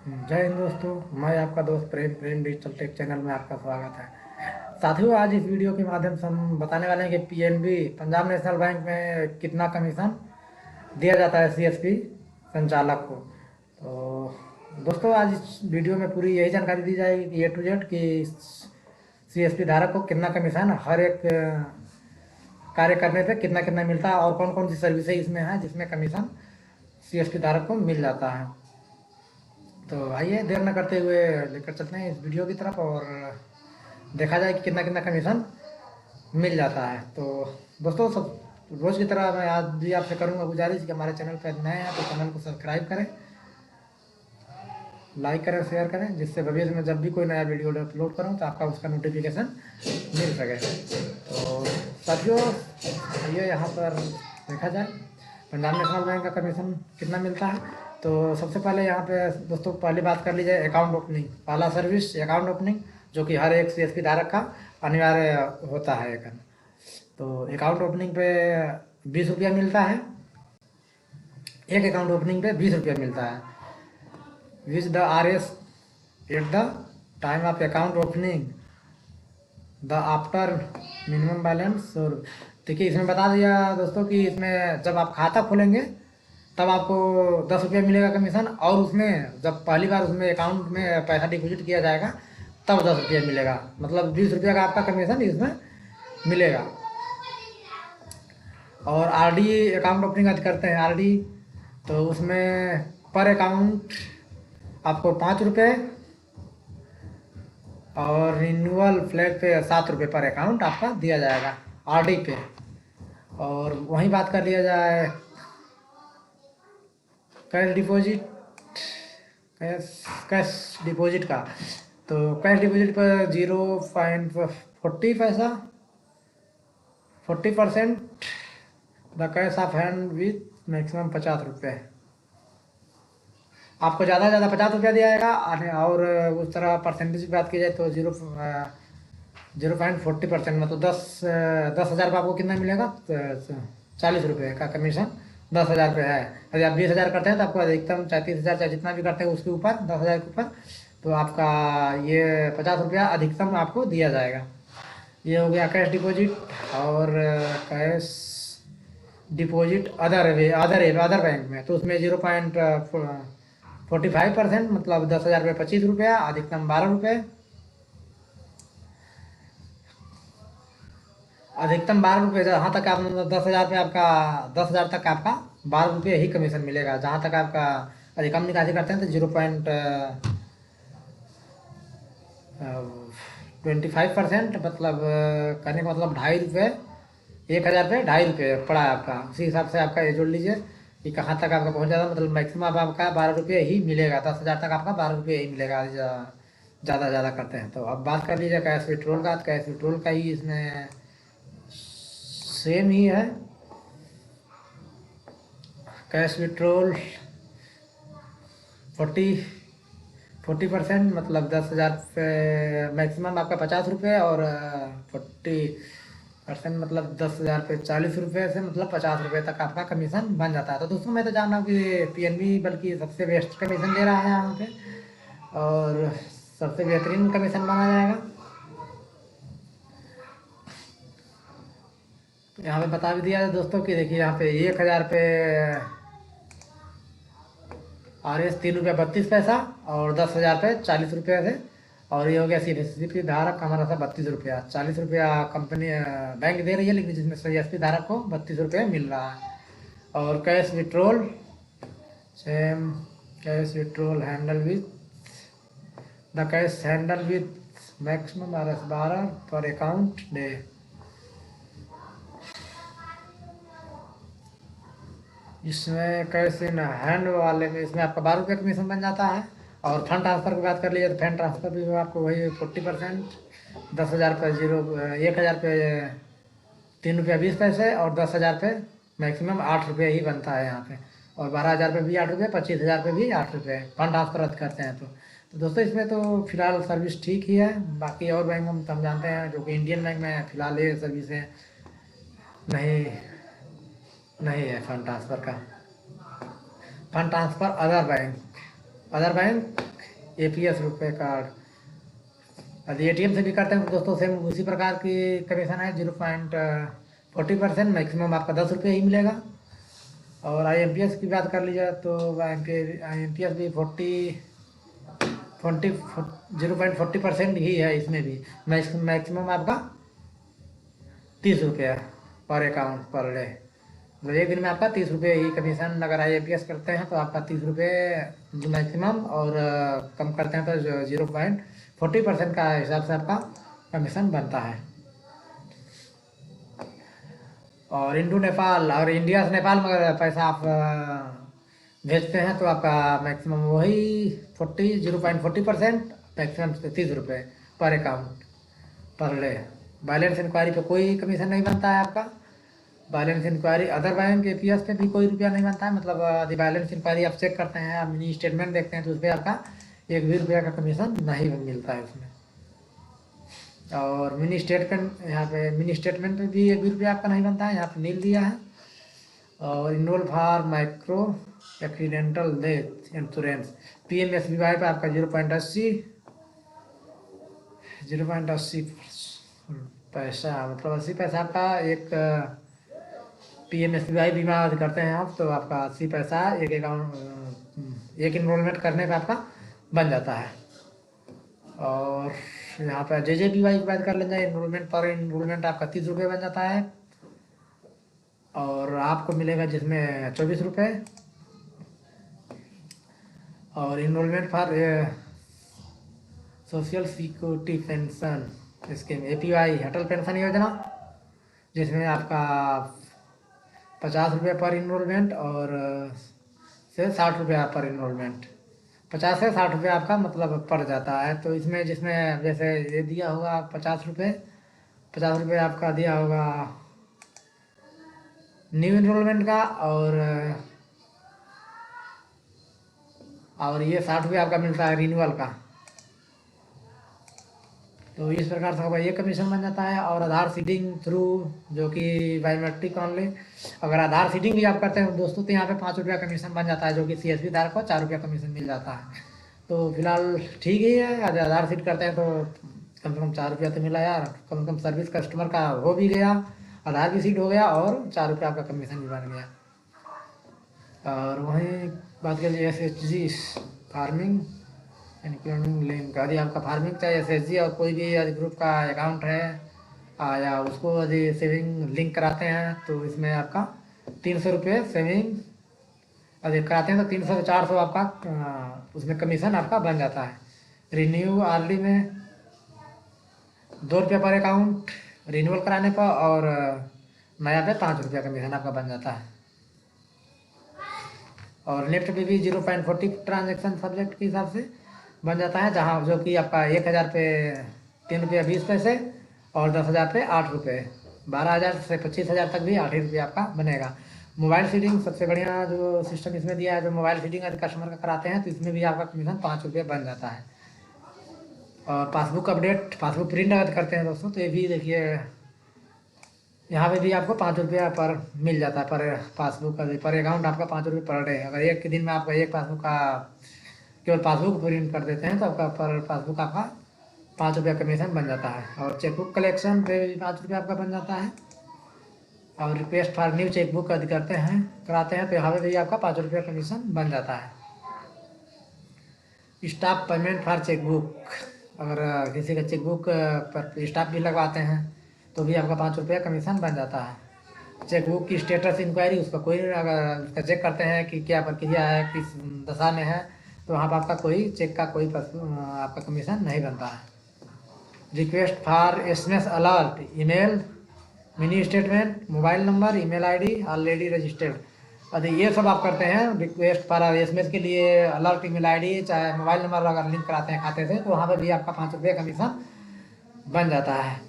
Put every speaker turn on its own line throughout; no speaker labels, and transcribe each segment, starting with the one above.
जय हिंद दोस्तों। मैं आपका दोस्त प्रेम प्रेम डिजिटल टेक चैनल में आपका स्वागत है। साथियों, आज इस वीडियो के माध्यम से हम बताने वाले हैं कि पीएनबी पंजाब नेशनल बैंक में कितना कमीशन दिया जाता है सीएसपी संचालक को। तो दोस्तों, आज इस वीडियो में पूरी यही जानकारी दी जाएगी A to Z कि सीएसपी धारक को कितना कमीशन हर एक कार्य करने पे कितना कितना मिलता है और कौन कौन सी सर्विसेज इसमें है जिसमें कमीशन सीएसपी धारक को मिल जाता है। तो आइए देर न करते हुए लेकर चलते हैं इस वीडियो की तरफ और देखा जाए कि कितना कितना कमीशन मिल जाता है। तो दोस्तों, सब रोज़ की तरह मैं आज भी आपसे करूंगा गुजारिश कि हमारे चैनल पर नए हैं तो चैनल को सब्सक्राइब करें, लाइक करें, शेयर करें, जिससे भविष्य में जब भी कोई नया वीडियो अपलोड करूं तो आपका उसका नोटिफिकेशन मिल सके। तो साथियों, ये यहाँ पर देखा जाए पंजाब नेशनल बैंक का कमीशन कितना मिलता है। तो सबसे पहले यहाँ पे दोस्तों पहली बात कर लीजिए अकाउंट ओपनिंग। पहला सर्विस अकाउंट ओपनिंग, जो कि हर एक सीएसपी धारक का अनिवार्य होता है एक। तो अकाउंट ओपनिंग पे 20 रुपया मिलता है। एक अकाउंट ओपनिंग पे 20 रुपया मिलता है। Which the RS at the time of account opening the after minimum balance. और देखिए, इसमें बता दिया दोस्तों कि इसमें जब आप खाता खोलेंगे तब आपको 10 रुपया मिलेगा कमीशन, और उसमें जब पहली बार उसमें अकाउंट में पैसा डिपॉजिट किया जाएगा तब 10 रुपया मिलेगा। मतलब 20 रुपया का आपका कमीशन इसमें मिलेगा। और आरडी अकाउंट ओपनिंग आज करते हैं आरडी, तो उसमें पर अकाउंट आपको 5 रुपये और रिन्यूअल फ्लैग पे 7 रुपये पर अकाउंट आपका दिया जाएगा आरडी पे। और वहीं बात कर लिया जाए cash deposit, cash cash deposit का, तो कैश डिपॉजिट पर 0.40 पैसा 40% the cash of hand with maximum 50 रुपये। आपको ज़्यादा से ज़्यादा 50 रुपया दिया जाएगा। और उस तरह परसेंटेज की बात की जाए तो 0.40%, मतलब 10,000 का आपको कितना मिलेगा, 40 रुपये का कमीशन 10,000 पे है। यदि आप 20,000 करते हैं तो आपको अधिकतम 34,000 चाहे जितना भी करते हैं उसके ऊपर 10,000 के ऊपर तो आपका ये 50 रुपया अधिकतम आपको दिया जाएगा। ये हो गया कैश डिपॉजिट। और कैश डिपॉजिट अदर बैंक में, तो उसमें 0.45%, मतलब 10,000 पे 25 रुपया, अधिकतम 12 रुपये। अधिकतम 12 रुपये, जहाँ तक आप मतलब 10,000 पे आपका 10,000 तक आपका 12 रुपये ही कमीशन मिलेगा। जहाँ तक आपका अधिकतम निकासी करते हैं तो 0.25%, मतलब करने का मतलब 2.5 रुपये। 1,000 पे 2.5 रुपये पड़ा है आपका। उसी हिसाब से आपका ये जोड़ लीजिए कि कहाँ तक आपका पहुँच जाता है। मतलब मैक्सिमम आपका 12 रुपये ही मिलेगा। 10,000 तक आपका 12 रुपये ही मिलेगा ज़्यादा ज़्यादा करते हैं तो। अब बात कर लीजिए कैश विड्रॉल का। कैश विड्रॉल का ही इसमें सेम ही है। कैश विड्रॉल 40% मतलब 10,000 पे मैक्सिमम आपका 50 रुपये, और 40% मतलब 10,000 पे 40 रुपये से मतलब 50 रुपये तक आपका कमीशन बन जाता है। तो दोस्तों, मैं तो जान रहा हूँ कि पीएनबी बल्कि सबसे बेस्ट कमीशन दे रहा है यहाँ पे, और सबसे बेहतरीन कमीशन माना जाएगा। यहाँ पे बता भी दिया है दोस्तों कि देखिए यहाँ पे 1,000 पे RS 3 रुपया 32 पैसा, और 10,000 पे 40 रुपये से। और ये हो गया सीएसपी धारक हमारा था 32 रुपया। 40 रुपया कंपनी बैंक दे रही है, लेकिन जिसमें सीएसपी धारक को 32 रुपये मिल रहा है। और cash withdrawal same, cash withdrawal handle with the cash handle with maximum RS 12 पर अकाउंट डे। इसमें कैश इन हैंड वाले में इसमें आपका 12 रुपये कमीशन बन जाता है। और फंड ट्रांसफ़र की बात कर लीजिए तो फंड ट्रांसफ़र भी आपको वही 40%। 10,000 पे 1,000 पे 3 रुपया 20 पैसे, और 10,000 पे मैक्सिमम 8 रुपये ही बनता है यहाँ पे। और 12,000 पे भी 8 रुपये, 25,000 पे भी 8 रुपये फंड ट्रांसफ़र करते हैं तो दोस्तों, इसमें तो फिलहाल सर्विस ठीक ही है। बाकी और बैंक हम जानते हैं जो कि इंडियन बैंक में फ़िलहाल ये सर्विसें नहीं नहीं है। फंड ट्रांसफ़र का, fund transfer other bank APS रुपए कार्ड, यदि ATM से भी करते हैं तो दोस्तों सेम उसी प्रकार की कमीशन है, 0.40%, मैक्सिमम आपका 10 रुपये ही मिलेगा। और IMPS की बात कर लीजिए तो IMPS भी 0.40% ही है, इसमें भी मैक्सिमम आपका 30 रुपये पर अकाउंट पर डे, मतलब एक दिन में आपका 30 रुपये ही कमीशन। अगर IMPS करते हैं तो आपका 30 रुपये मैक्सिमम, और कम करते हैं तो 0.40% का हिसाब से आपका कमीशन बनता है। और इंडो नेपाल और इंडिया से नेपाल में अगर पैसा आप भेजते हैं तो आपका मैक्सिमम वही 0.40%, मैक्सिमम 30 रुपये पर account per day. Balance inquiry पे कोई कमीशन नहीं बनता है आपका। Balance enquiry other bank APS पे भी कोई रुपया नहीं बनता है, मतलब यदि बैलेंस इंक्वायरी आप चेक करते हैं, आप मिनी स्टेटमेंट देखते हैं तो उस पर आपका 1 भी रुपया का कमीशन नहीं मिलता है उसमें। और मिनी स्टेटमेंट, यहाँ पे मिनी स्टेटमेंट पे भी 1 भी रुपया आपका नहीं बनता है, यहाँ पे नील दिया है। और enrol for micro accidental death insurance PMSBY पे आपका 0.80 पैसा, मतलब 80 पैसा आपका एक PMSBY बीमा करते हैं आप तो आपका 80 पैसा एक अकाउंट एक इनरोलमेंट करने का आपका बन जाता है। और यहाँ पर JJBY की बात कर लेना, इनरोलमेंट पर इनरोलमेंट आपका 30 रुपये बन जाता है, और आपको मिलेगा जिसमें 24 रुपये। और enrolment for social security pension scheme APY Atal pension Yojana, जिसमें आपका 50 रुपये पर इनरोलमेंट और से 60 रुपये पर इनरोलमेंट, 50 से 60 रुपये आपका मतलब पड़ जाता है। तो इसमें जिसमें जैसे ये दिया होगा 50 रुपये आपका दिया होगा न्यू इनरोलमेंट का, और ये 60 रुपये आपका मिलता है रिन्यूअल का। तो इस प्रकार से ये कमीशन बन जाता है। और आधार सीडिंग थ्रू, जो कि बायोमेट्रिक ऑनली, अगर आधार सीडिंग भी आप करते हैं दोस्तों तो यहाँ पे 5 रुपया कमीशन बन जाता है, जो कि CSP धारक को 4 रुपया कमीशन मिल जाता है। तो फिलहाल ठीक ही है, अगर आधार सीड करते हैं तो कम से कम 4 रुपया तो मिला यार, कम से कम सर्विस कस्टमर का हो भी गया, आधार भी सीड हो गया और 4 रुपया आपका कमीशन भी बन गया। और वहीं बात करिए SHG फार्मिंग इंक्लूडिंग लिंक, यदि आपका फार्मिंग चाहिए SHG और कोई भी यदि ग्रुप का अकाउंट है या उसको यदि सेविंग लिंक कराते हैं तो इसमें आपका 300 रुपये सेविंग यदि कराते हैं तो 300 से 400 आपका उसमें कमीशन आपका बन जाता है। रिन्यू RD में 2 रुपये पर अकाउंट रिन्यूअल कराने पर, और नया पे 5 रुपया कमीशन आपका बन जाता है। और नेफ्ट पे भी 0.40 ट्रांजेक्शन सब्जेक्ट के हिसाब से बन जाता है, जहाँ जो कि आपका 1000 पे 3 रुपया 20 पैसे और 10,000 पे 8 रुपये, 12,000 से 25,000 तक भी 8 ही रुपये आपका बनेगा। मोबाइल फीडिंग सबसे बढ़िया जो सिस्टम इसमें दिया है, जो मोबाइल फीडिंग यदि कस्टमर का कराते हैं तो इसमें भी आपका कमीशन 5 रुपये बन जाता है। और पासबुक अपडेट, पासबुक प्रिंट अगर करते हैं दोस्तों तो ये भी देखिए यहाँ पे भी आपको 5 रुपया पर मिल जाता है, पर पासबुक पर अकाउंट आपका 5 रुपये पर डे। अगर एक दिन में आपका एक पासबुक का केवल पासबुक प्रिंट कर देते हैं तो आपका पर पासबुक आपका 5 रुपया कमीशन बन जाता है। और चेकबुक कलेक्शन पे भी 5 रुपया आपका बन जाता है। और रिक्वेस्ट फॉर न्यू चेकबुक यदि कराते हैं तो यहाँ पे भी आपका 5 रुपया कमीशन बन जाता है। स्टाफ पेमेंट फॉर चेकबुक, अगर किसी का चेकबुक पर स्टाफ भी लगवाते हैं तो भी आपका 5 रुपया कमीशन बन जाता है। चेकबुक की स्टेटस इंक्वायरी, उसका कोई अगर उसका चेक करते हैं कि क्या प्रक्रिया है, किस दशा में है, तो वहाँ पर आपका कोई चेक का कोई आपका कमीशन नहीं बनता है। Request for SMS alert, email, mini statement, mobile number, email ID already registered, यदि ये सब आप करते हैं रिक्वेस्ट फॉर SMS के लिए अलर्ट, ईमेल ID, चाहे मोबाइल नंबर अगर लिंक कराते हैं खाते से, तो वहाँ पर भी आपका 5 रुपये कमीशन बन जाता है।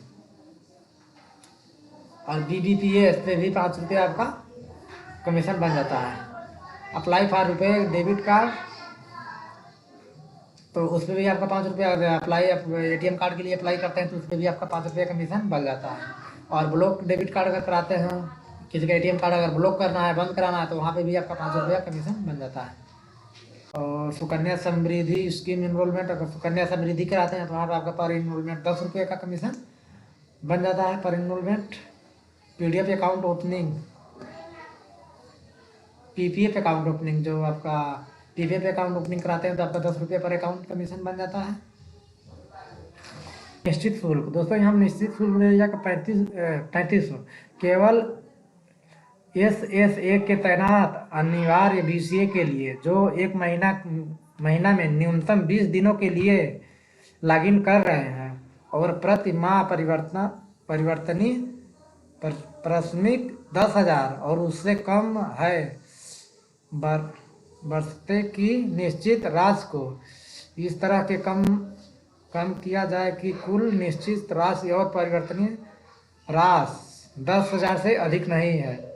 और BBPS पे भी 5 रुपये आपका कमीशन बन जाता है। अप्लाई फॉर रुपये डेबिट कार्ड, तो उस पर भी आपका 5 रुपया, अप्लाई ATM कार्ड के लिए अप्लाई करते हैं तो उस पर भी आपका 5 रुपये कमीशन बन जाता है। और ब्लॉक डेबिट कार्ड अगर कराते हैं, किसी का ATM कार्ड अगर ब्लॉक करना है, बंद कराना है, तो वहाँ पे भी आपका 5 रुपया कमीशन बन जाता है। और सुकन्या समृद्धि स्कीम इनरोलमेंट, अगर सुकन्या समृद्धि कराते हैं तो वहाँ पर आपका पर इनरोलमेंट 10 रुपये का कमीशन बन जाता है पर enrolment. PDF account opening, PPF account opening, जो आपका पीपीएफ अकाउंट ओपनिंग कराते हैं तो आपका 10 रुपये पर अकाउंट कमीशन बन जाता है। निश्चित शुल्क, दोस्तों यहाँ निश्चित शुल्क दे दिया 3500 केवल SSA के तैनात अनिवार्य BCA के लिए जो एक महीना में न्यूनतम 20 दिनों के लिए लॉगिन कर रहे हैं और प्रति माह परिवर्तनीय प्राथमिक 10,000 और उससे कम है बरसते की निश्चित राशि को इस तरह के कम किया जाए कि कुल निश्चित राशि और परिवर्तनीय राशि 10,000 से अधिक नहीं है।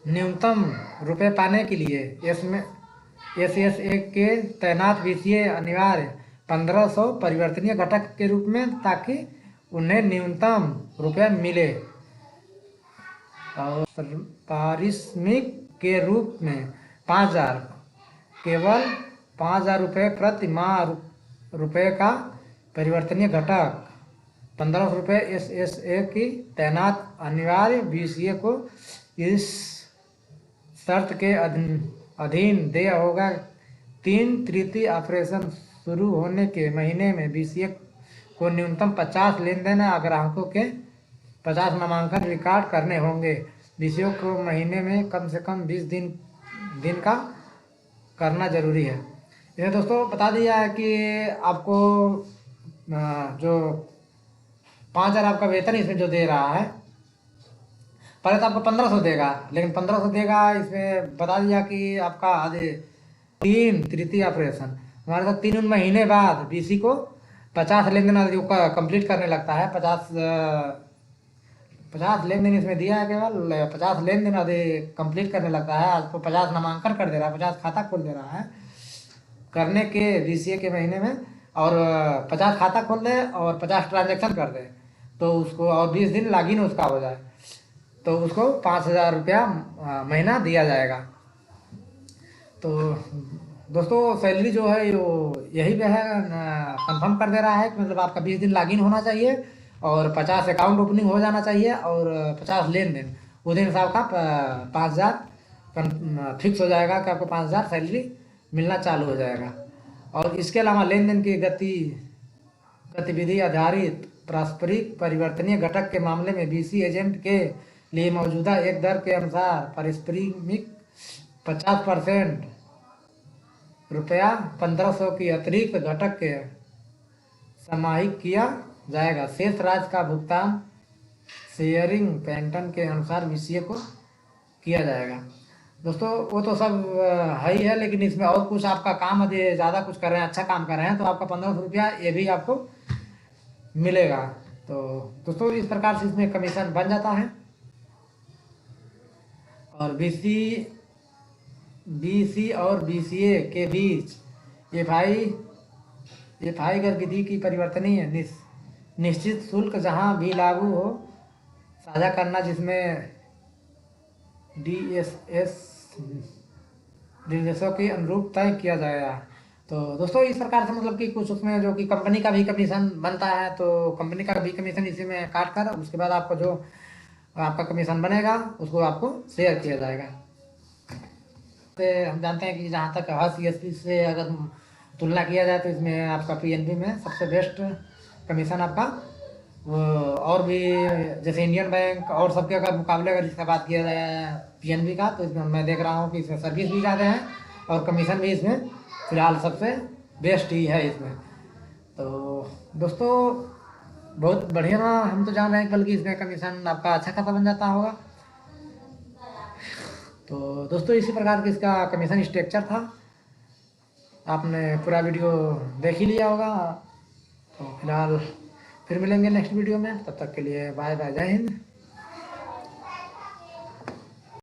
न्यूनतम रुपए पाने के लिए इसमें SSA के तैनात BCA अनिवार्य 1500 परिवर्तनीय घटक के रूप में, ताकि उन्हें न्यूनतम रुपये मिले। और पारिश्रमिक के रूप में 5,000 केवल 5,000 रुपये प्रति माह रुपये का परिवर्तनीय घटक 1,500 रुपये SSA की तैनात अनिवार्य BCA को इस शर्त के अधीन देय होगा। 3 तृतीय ऑपरेशन शुरू होने के महीने में BCA को न्यूनतम 50 लेन देन ग्राहकों के 50 नामांकन रिकॉर्ड करने होंगे। BCA को महीने में कम से कम 20 दिन का करना जरूरी है। ये दोस्तों बता दिया है कि आपको जो 5,000 आपका वेतन इसमें जो दे रहा है, पहले तो आपको 1,500 देगा, लेकिन 1,500 देगा इसमें बता दिया कि आपका आधे 3 तृतीय ऑपरेशन हमारे साथ 3 महीने बाद BC को 50 लेन देन आदि का कंप्लीट करने लगता है। 50 लेन देन इसमें दिया है, केवल 50 लेन देन आदि कंप्लीट करने लगता है। आज तो 50 नामांकन कर दे रहा है, 50 खाता खोल दे रहा है करने के BCA के महीने में, और 50 खाता खोल दे और 50 ट्रांजेक्शन कर दे तो उसको, और 20 दिन लॉगिन उसका हो जाए तो उसको 5,000 रुपया महीना दिया जाएगा। तो दोस्तों सैलरी जो है वो यही पे है, कंफर्म कर दे रहा है कि मतलब आपका 20 दिन लॉगिन होना चाहिए और 50 अकाउंट ओपनिंग हो जाना चाहिए और 50 लेन देन, उस दिन साहब का 5,000 फिक्स हो जाएगा कि आपको 5,000 सैलरी मिलना चालू हो जाएगा। और इसके अलावा लेन देन की गतिविधि आधारित पारस्परिक परिवर्तनीय घटक के मामले में BC एजेंट के लिए मौजूदा एक दर के अनुसार पारिश्रमिक 50% रुपया 1,500 की अतिरिक्त घटक के समाहित किया जाएगा। शेष राशि का भुगतान शेयरिंग पैटर्न के अनुसार BCA को किया जाएगा। दोस्तों वो तो सब है ही है, लेकिन इसमें और कुछ आपका काम यदि ज़्यादा कुछ कर रहे हैं, अच्छा काम कर रहे हैं, तो आपका 1,500 रुपया ये भी आपको मिलेगा। तो दोस्तों इस प्रकार से इसमें कमीशन बन जाता है। और BC और BCA के बीच FI गतिविधि की परिवर्तनीय निश्चित शुल्क जहां भी लागू हो साझा करना, जिसमें DSS निर्देशों के अनुरूप तय किया जाएगा। तो दोस्तों इस प्रकार से मतलब कि कुछ उसमें जो कि कंपनी का भी कमीशन बनता है, तो कंपनी का भी कमीशन इसी में काट कर उसके बाद आपको जो आपका कमीशन बनेगा उसको आपको शेयर किया जाएगा। तो हम जानते हैं कि जहाँ तक हर CSP से अगर तुलना किया जाए तो इसमें आपका PNB में सबसे बेस्ट कमीशन आपका और भी, जैसे इंडियन बैंक और सबके अगर मुकाबले अगर इसका बात किया जाए PNB का, तो इसमें मैं देख रहा हूँ कि इसमें सर्विस भी ज़्यादा है और कमीशन भी इसमें फ़िलहाल सबसे बेस्ट ही है इसमें। तो दोस्तों बहुत बढ़िया, हम तो जान रहे हैं बल्कि इसमें कमीशन आपका अच्छा खासा बन जाता होगा। तो दोस्तों इसी प्रकार की इसका कमीशन स्ट्रक्चर था, आपने पूरा वीडियो देख ही लिया होगा। तो फिलहाल फिर मिलेंगे नेक्स्ट वीडियो में, तब तक के लिए बाय बाय, जय हिंद।